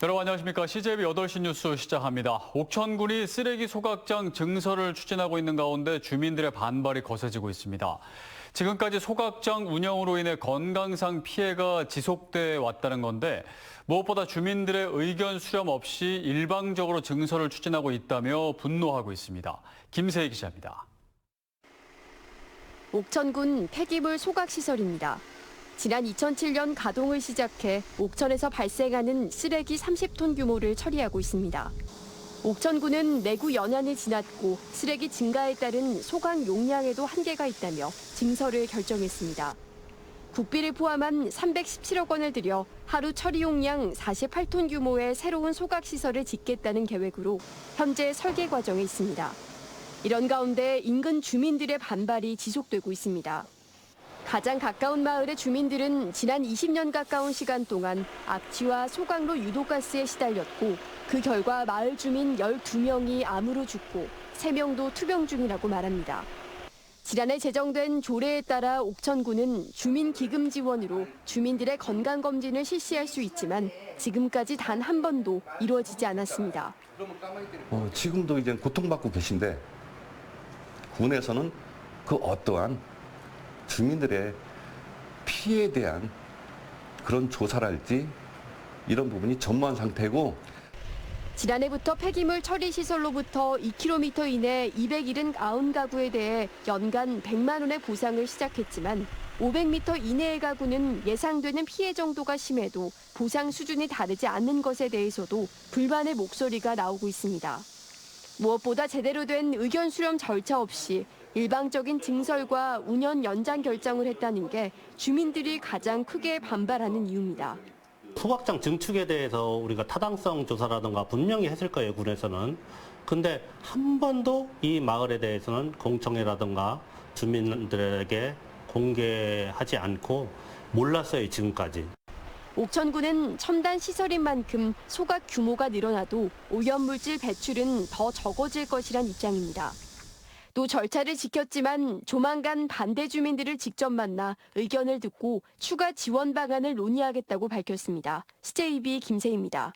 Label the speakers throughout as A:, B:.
A: 여러분 안녕하십니까. CJB 8시 뉴스 시작합니다. 옥천군이 쓰레기 소각장 증설을 추진하고 있는 가운데 주민들의 반발이 거세지고 있습니다. 지금까지 소각장 운영으로 인해 건강상 피해가 지속돼 왔다는 건데 무엇보다 주민들의 의견 수렴 없이 일방적으로 증설을 추진하고 있다며 분노하고 있습니다. 김세희 기자입니다.
B: 옥천군 폐기물 소각시설입니다. 지난 2007년 가동을 시작해 옥천에서 발생하는 쓰레기 30톤 규모를 처리하고 있습니다. 옥천군은 내구 연한이 지났고 쓰레기 증가에 따른 소각 용량에도 한계가 있다며 증설을 결정했습니다. 국비를 포함한 317억 원을 들여 하루 처리 용량 48톤 규모의 새로운 소각시설을 짓겠다는 계획으로 현재 설계 과정에 있습니다. 이런 가운데 인근 주민들의 반발이 지속되고 있습니다. 가장 가까운 마을의 주민들은 지난 20년 가까운 시간 동안 악취와 소각로 유독가스에 시달렸고 그 결과 마을 주민 12명이 암으로 죽고 3명도 투병 중이라고 말합니다. 지난해 제정된 조례에 따라 옥천군은 주민기금 지원으로 주민들의 건강검진을 실시할 수 있지만 지금까지 단 한 번도 이루어지지 않았습니다.
C: 지금도 이제 고통받고 계신데 군에서는 그 어떠한 주민들의 피해에 대한 그런 조사랄지 이런 부분이 전무한 상태고
B: 지난해부터 폐기물 처리 시설로부터 2km 이내 279가구에 대해 연간 100만 원의 보상을 시작했지만 500m 이내의 가구는 예상되는 피해 정도가 심해도 보상 수준이 다르지 않는 것에 대해서도 불만의 목소리가 나오고 있습니다. 무엇보다 제대로 된 의견 수렴 절차 없이 일방적인 증설과 운영 연장 결정을 했다는 게 주민들이 가장 크게 반발하는 이유입니다.
D: 소각장 증축에 대해서 우리가 타당성 조사라든가 분명히 했을 거예요, 군에서는. 근데 한 번도 이 마을에 대해서는 공청회라든가 주민들에게 공개하지 않고 몰랐어요, 지금까지.
B: 옥천군은 첨단 시설인 만큼 소각 규모가 늘어나도 오염물질 배출은 더 적어질 것이란 입장입니다. 또 절차를 지켰지만 조만간 반대 주민들을 직접 만나 의견을 듣고 추가 지원 방안을 논의하겠다고 밝혔습니다. CJB 김세희입니다.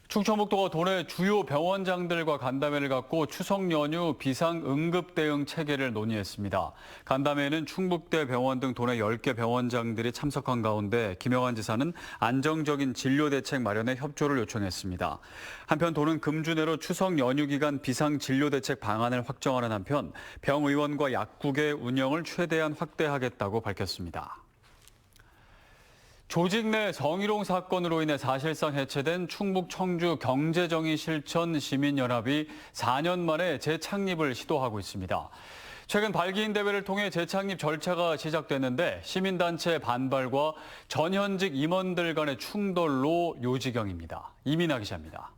A: 충청북도가 도내 주요 병원장들과 간담회를 갖고 추석 연휴 비상응급 대응 체계를 논의했습니다. 간담회에는 충북대 병원 등 도내 10개 병원장들이 참석한 가운데 김영환 지사는 안정적인 진료 대책 마련에 협조를 요청했습니다. 한편 도는 금주 내로 추석 연휴 기간 비상진료 대책 방안을 확정하는 한편 병의원과 약국의 운영을 최대한 확대하겠다고 밝혔습니다. 조직 내 성희롱 사건으로 인해 사실상 해체된 충북 청주 경제정의실천 시민연합이 4년 만에 재창립을 시도하고 있습니다. 최근 발기인 대회를 통해 재창립 절차가 시작됐는데 시민단체 반발과 전현직 임원들 간의 충돌로 요지경입니다. 이민아 기자입니다.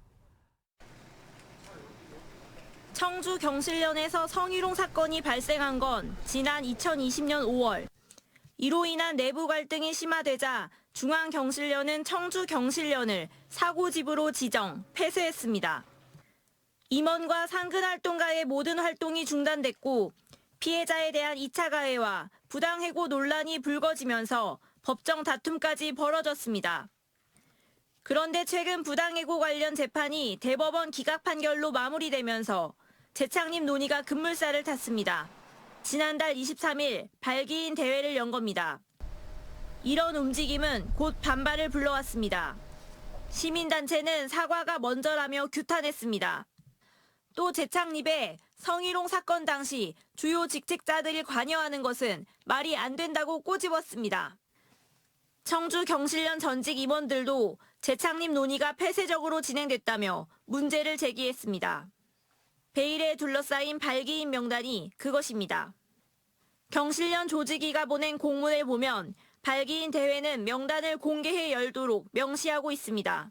E: 청주 경실련에서 성희롱 사건이 발생한 건 지난 2020년 5월. 이로 인한 내부 갈등이 심화되자 중앙경실련은 청주경실련을 사고집으로 지정, 폐쇄했습니다. 임원과 상근활동가의 모든 활동이 중단됐고 피해자에 대한 2차 가해와 부당해고 논란이 불거지면서 법정 다툼까지 벌어졌습니다. 그런데 최근 부당해고 관련 재판이 대법원 기각 판결로 마무리되면서 재창립 논의가 급물살을 탔습니다. 지난달 23일 발기인 대회를 연 겁니다. 이런 움직임은 곧 반발을 불러왔습니다. 시민단체는 사과가 먼저라며 규탄했습니다. 또 재창립에 성희롱 사건 당시 주요 직책자들이 관여하는 것은 말이 안 된다고 꼬집었습니다. 청주 경실련 전직 임원들도 재창립 논의가 폐쇄적으로 진행됐다며 문제를 제기했습니다. 베일에 둘러싸인 발기인 명단이 그것입니다. 경실련 조직위가 보낸 공문을 보면 발기인 대회는 명단을 공개해 열도록 명시하고 있습니다.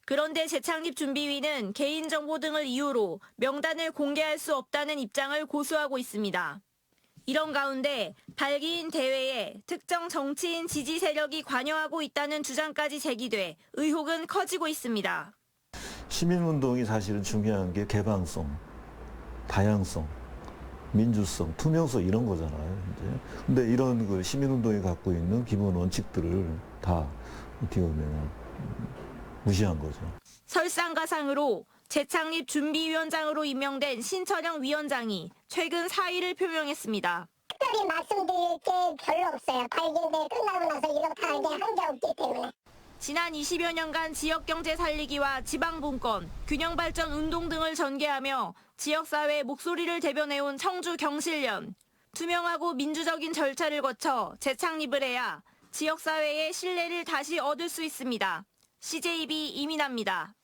E: 그런데 재창립준비위는 개인정보 등을 이유로 명단을 공개할 수 없다는 입장을 고수하고 있습니다. 이런 가운데 발기인 대회에 특정 정치인 지지 세력이 관여하고 있다는 주장까지 제기돼 의혹은 커지고 있습니다.
F: 시민운동이 사실은 중요한 게 개방성, 다양성, 민주성, 투명성 이런 거잖아요. 이제. 근데 이런 그 시민운동이 갖고 있는 기본 원칙들을 다 어떻게 보면 무시한 거죠.
E: 설상가상으로 재창립 준비위원장으로 임명된 신철영 위원장이 최근 사의를 표명했습니다.
G: 특별히 말씀드릴 게 별로 없어요. 발견대 끝나고 나서 이렇다 한 게 없기 때문에.
E: 지난 20여 년간 지역경제 살리기와 지방분권, 균형발전 운동 등을 전개하며 지역사회의 목소리를 대변해온 청주경실련. 투명하고 민주적인 절차를 거쳐 재창립을 해야 지역사회의 신뢰를 다시 얻을 수 있습니다. CJB 이민아입니다.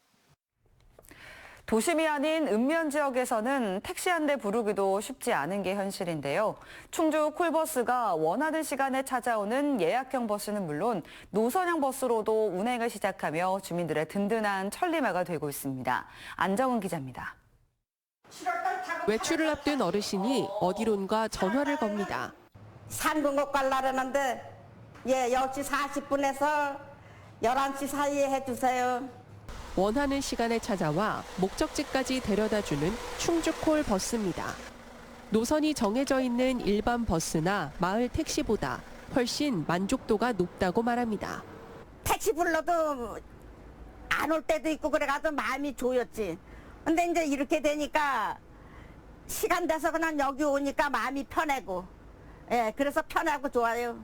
H: 도심이 아닌 읍면 지역에서는 택시 한 대 부르기도 쉽지 않은 게 현실인데요. 충주 콜버스가 원하는 시간에 찾아오는 예약형 버스는 물론 노선형 버스로도 운행을 시작하며 주민들의 든든한 천리마가 되고 있습니다. 안정은 기자입니다.
I: 외출을 앞둔 어르신이 어디론가 전화를 겁니다.
J: 상근곡 가려는데 10시 40분에서 11시 사이에 해주세요.
I: 원하는 시간에 찾아와 목적지까지 데려다주는 충주콜 버스입니다. 노선이 정해져 있는 일반 버스나 마을 택시보다 훨씬 만족도가 높다고 말합니다.
J: 택시 불러도 안 올 때도 있고 그래가지고 마음이 조였지. 근데 이제 이렇게 되니까 시간 돼서 그냥 여기 오니까 마음이 편하고, 그래서 편하고 좋아요.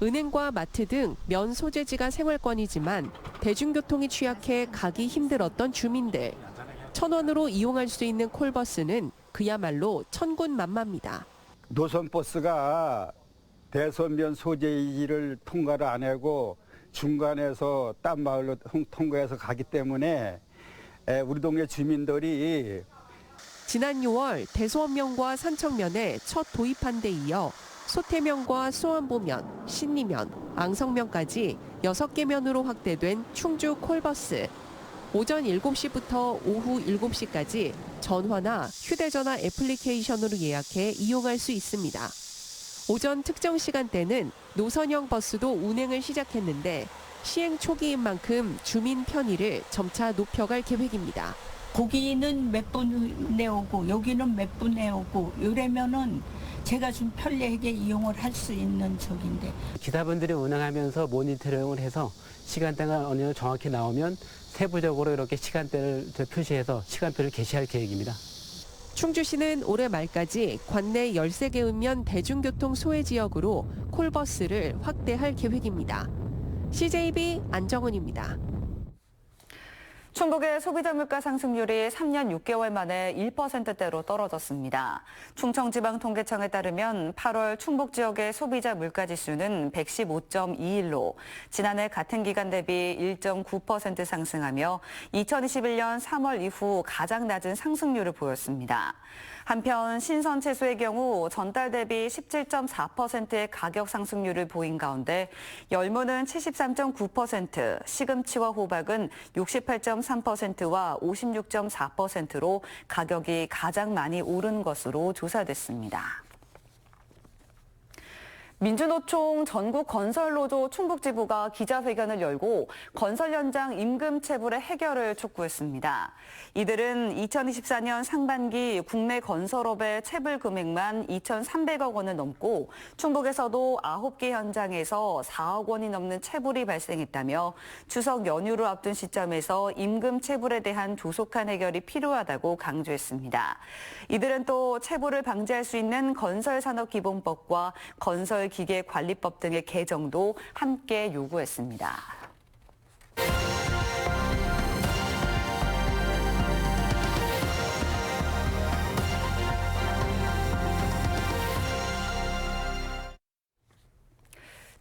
I: 은행과 마트 등 면 소재지가 생활권이지만 대중교통이 취약해 가기 힘들었던 주민들. 1,000원으로 이용할 수 있는 콜버스는 그야말로 천군만마입니다.
K: 노선버스가 대선면 소재지를 통과를 안 하고 중간에서 딴 마을로 통과해서 가기 때문에 우리 동네 주민들이
I: 지난 6월 대소원면과 산청면에 첫 도입한 데 이어 소태면과 수원보면, 신리면, 앙성면까지 6개 면으로 확대된 충주 콜버스. 오전 7시부터 오후 7시까지 전화나 휴대전화 애플리케이션으로 예약해 이용할 수 있습니다. 오전 특정 시간대는 노선형 버스도 운행을 시작했는데 시행 초기인 만큼 주민 편의를 점차 높여갈 계획입니다.
L: 거기는 몇 분 내오고 여기는 몇 분 내오고 이러면은 제가 좀 편리하게 이용을 할 수 있는 적인데.
M: 기사분들이 운행하면서 모니터링을 해서 시간대가 어느 정도 정확히 나오면 세부적으로 이렇게 시간대를 표시해서 시간표를 게시할 계획입니다.
I: 충주시는 올해 말까지 관내 13개 읍면 대중교통 소외 지역으로 콜버스를 확대할 계획입니다. CJB 안정은입니다.
H: 충북의 소비자 물가 상승률이 3년 6개월 만에 1%대로 떨어졌습니다. 충청지방통계청에 따르면 8월 충북 지역의 소비자 물가 지수는 115.21로 지난해 같은 기간 대비 1.9% 상승하며 2021년 3월 이후 가장 낮은 상승률을 보였습니다. 한편 신선 채소의 경우 전달 대비 17.4%의 가격 상승률을 보인 가운데 열무는 73.9%, 시금치와 호박은 68.3%와 56.4%로 가격이 가장 많이 오른 것으로 조사됐습니다. 민주노총 전국건설노조 충북지부가 기자회견을 열고 건설 현장 임금 체불의 해결을 촉구했습니다. 이들은 2024년 상반기 국내 건설업의 체불 금액만 2,300억 원을 넘고 충북에서도 9개 현장에서 4억 원이 넘는 체불이 발생했다며 추석 연휴를 앞둔 시점에서 임금 체불에 대한 조속한 해결이 필요하다고 강조했습니다. 이들은 또 체불을 방지할 수 있는 건설산업기본법과 건설기계관리법 등의 개정도 함께 요구했습니다.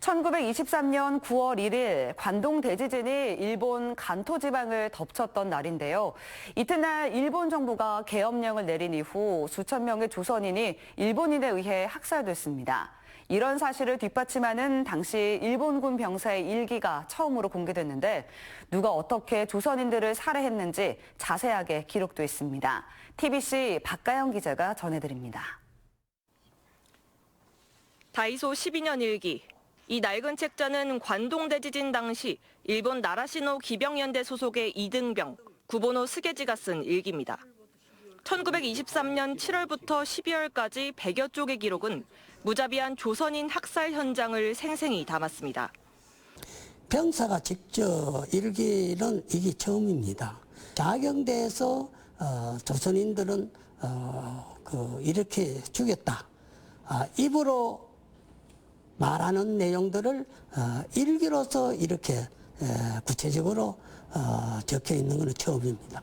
H: (1923년 9월 1일) 관동 대지진이 일본 간토 지방을 덮쳤던 날인데요. 이튿날 일본 정부가 계엄령을 내린 이후 수천 명의 조선인이 일본인에 의해 학살됐습니다. 이런 사실을 뒷받침하는 당시 일본군 병사의 일기가 처음으로 공개됐는데 누가 어떻게 조선인들을 살해했는지 자세하게 기록돼 있습니다. TBC 박가영 기자가 전해드립니다.
E: 다이소 12년 일기. 이 낡은 책자는 관동 대지진 당시 일본 나라시노 기병연대 소속의 이등병, 구본호 스게지가 쓴 일기입니다. 1923년 7월부터 12월까지 100여 쪽의 기록은 무자비한 조선인 학살 현장을 생생히 담았습니다.
N: 병사가 직접 일기는 이게 처음입니다. 자경대에서 조선인들은 이렇게 죽였다. 입으로 말하는 내용들을 일기로서 이렇게 구체적으로 적혀 있는 것은 처음입니다.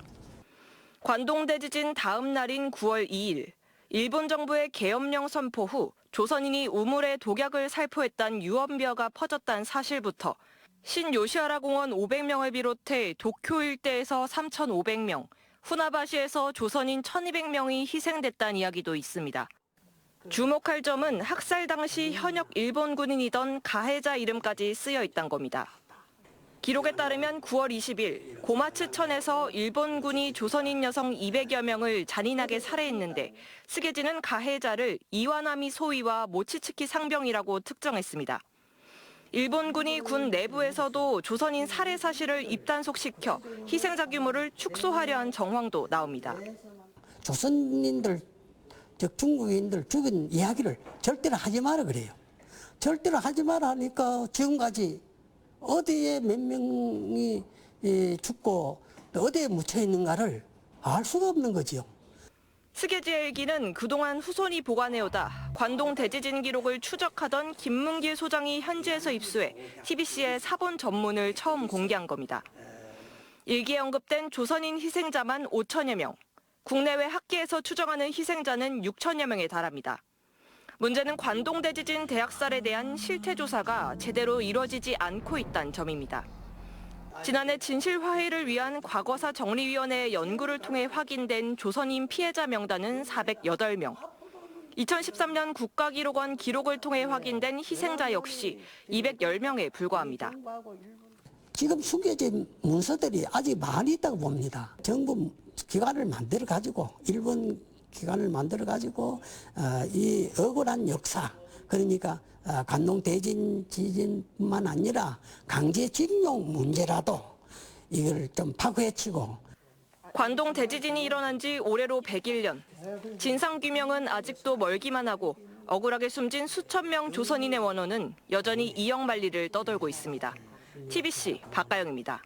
E: 관동대지진 다음 날인 9월 2일, 일본 정부의 계엄령 선포 후 조선인이 우물에 독약을 살포했다는 유언비어가 퍼졌다는 사실부터 신요시하라 공원 500명을 비롯해 도쿄 일대에서 3,500명, 후나바시에서 조선인 1,200명이 희생됐다는 이야기도 있습니다. 주목할 점은 학살 당시 현역 일본 군인이던 가해자 이름까지 쓰여 있다는 겁니다. 기록에 따르면 9월 20일 고마츠천에서 일본군이 조선인 여성 200여 명을 잔인하게 살해했는데 스게지는 가해자를 이와나미 소위와 모치츠키 상병이라고 특정했습니다. 일본군이 군 내부에서도 조선인 살해 사실을 입단속시켜 희생자 규모를 축소하려 한 정황도 나옵니다.
N: 조선인들, 즉 중국인들 죽인 이야기를 절대로 하지 마라 그래요. 절대로 하지 마라 하니까 지금까지 어디에 몇 명이 죽고 어디에 묻혀 있는가를 알 수가 없는 거지요.
E: 스게지의 일기는 그동안 후손이 보관해오다 관동 대지진 기록을 추적하던 김문길 소장이 현지에서 입수해 TBC의 사본 전문을 처음 공개한 겁니다. 일기에 언급된 조선인 희생자만 5천여 명, 국내외 학계에서 추정하는 희생자는 6천여 명에 달합니다. 문제는 관동 대지진 대학살에 대한 실태 조사가 제대로 이뤄지지 않고 있다는 점입니다. 지난해 진실화해를 위한 과거사 정리위원회의 연구를 통해 확인된 조선인 피해자 명단은 408명. 2013년 국가기록원 기록을 통해 확인된 희생자 역시 210명에 불과합니다.
N: 지금 숨겨진 문서들이 아직 많이 있다고 봅니다. 정부 기관을 만들어가지고 일본 기관을 만들어가지고 이 억울한 역사, 그러니까 관동 대진 지진뿐만 아니라 강제징용 문제라도 이걸 좀 파고헤치고.
E: 관동 대지진이 일어난 지 올해로 101년. 진상규명은 아직도 멀기만 하고 억울하게 숨진 수천 명 조선인의 원혼은 여전히 이영만리를 떠돌고 있습니다. TBC 박가영입니다.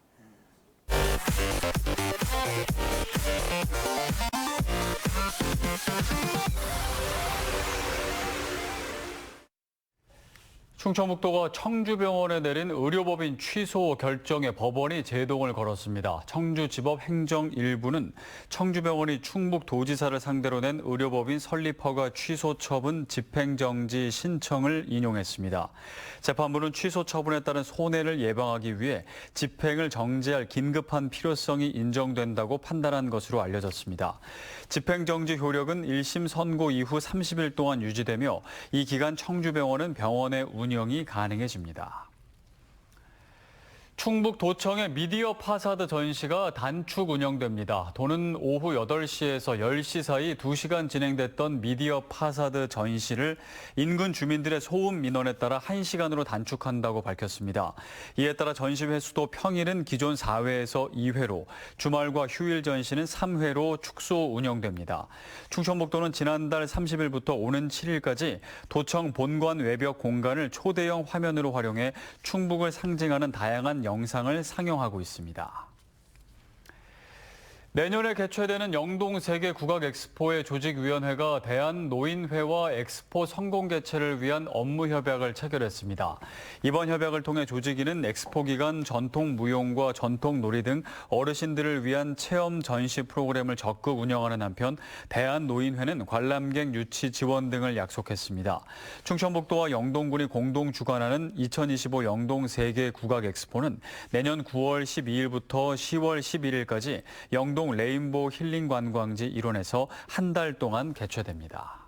A: 충청북도가 청주병원에 내린 의료법인 취소 결정에 법원이 제동을 걸었습니다. 청주지법 행정 1부는 청주병원이 충북도지사를 상대로 낸 의료법인 설립허가 취소 처분 집행정지 신청을 인용했습니다. 재판부는 취소 처분에 따른 손해를 예방하기 위해 집행을 정지할 긴급한 필요성이 인정된다고 판단한 것으로 알려졌습니다. 집행정지 효력은 1심 선고 이후 30일 동안 유지되며 이 기간 청주병원은 병원의 운영이 가능해집니다. 충북 도청의 미디어 파사드 전시가 단축 운영됩니다. 도는 오후 8시에서 10시 사이 2시간 진행됐던 미디어 파사드 전시를 인근 주민들의 소음 민원에 따라 1시간으로 단축한다고 밝혔습니다. 이에 따라 전시 횟수도 평일은 기존 4회에서 2회로, 주말과 휴일 전시는 3회로 축소 운영됩니다. 충청북도는 지난달 30일부터 오는 7일까지 도청 본관 외벽 공간을 초대형 화면으로 활용해 충북을 상징하는 다양한 영상을 상영하고 있습니다. 내년에 개최되는 영동 세계 국악 엑스포의 조직위원회가 대한노인회와 엑스포 성공 개최를 위한 업무 협약을 체결했습니다. 이번 협약을 통해 조직위는 엑스포 기간 전통 무용과 전통 놀이 등 어르신들을 위한 체험 전시 프로그램을 적극 운영하는 한편 대한노인회는 관람객 유치 지원 등을 약속했습니다. 충청북도와 영동군이 공동 주관하는 2025 영동 세계 국악 엑스포는 내년 9월 12일부터 10월 11일까지 영동 레인보우 힐링 관광지 일원에서 한 달 동안 개최됩니다.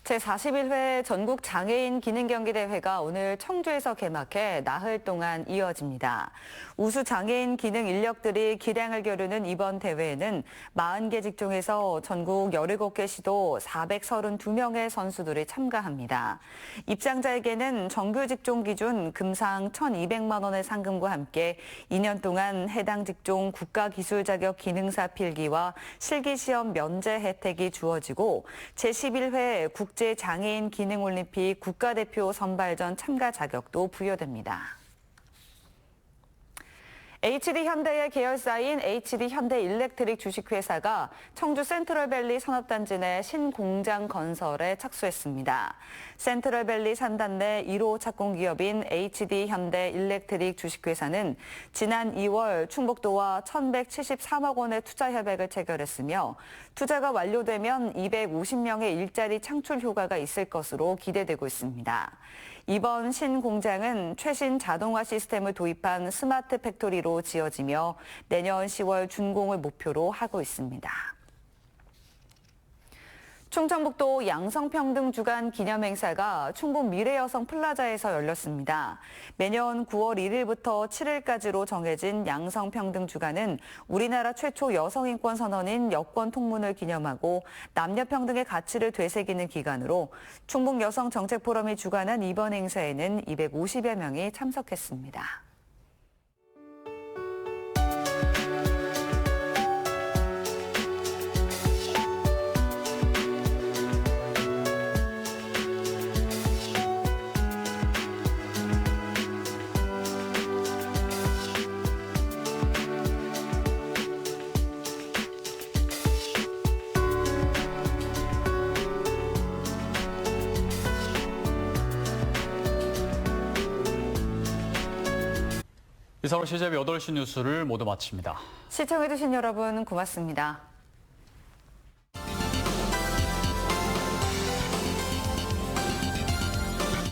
H: 제41회 전국 장애인 기능경기대회가 오늘 청주에서 개막해 나흘 동안 이어집니다. 우수 장애인 기능 인력들이 기량을 겨루는 이번 대회에는 40개 직종에서 전국 17개 시도 432명의 선수들이 참가합니다. 입장자에게는 정규 직종 기준 금상 1,200만 원의 상금과 함께 2년 동안 해당 직종 국가기술 자격 기능사 필기와 실기시험 면제 혜택이 주어지고 제11회 국제장애인 기능올림픽 국가대표 선발전 참가 자격도 부여됩니다. HD현대의 계열사인 HD현대일렉트릭 주식회사가 청주 센트럴밸리 산업단지 내 신공장 건설에 착수했습니다. 센트럴밸리 산단 내 1호 착공기업인 HD현대일렉트릭 주식회사는 지난 2월 충북도와 1,173억 원의 투자 협약을 체결했으며 투자가 완료되면 250명의 일자리 창출 효과가 있을 것으로 기대되고 있습니다. 이번 신공장은 최신 자동화 시스템을 도입한 스마트 팩토리로 지어지며 내년 10월 준공을 목표로 하고 있습니다. 충청북도 양성평등 주간 기념행사가 충북 미래여성 플라자에서 열렸습니다. 매년 9월 1일부터 7일까지로 정해진 양성평등 주간은 우리나라 최초 여성인권 선언인 여권 통문을 기념하고 남녀평등의 가치를 되새기는 기간으로 충북여성정책포럼이 주관한 이번 행사에는 250여 명이 참석했습니다.
A: 이상으로 CJB 8시 뉴스를 모두 마칩니다.
H: 시청해주신 여러분 고맙습니다.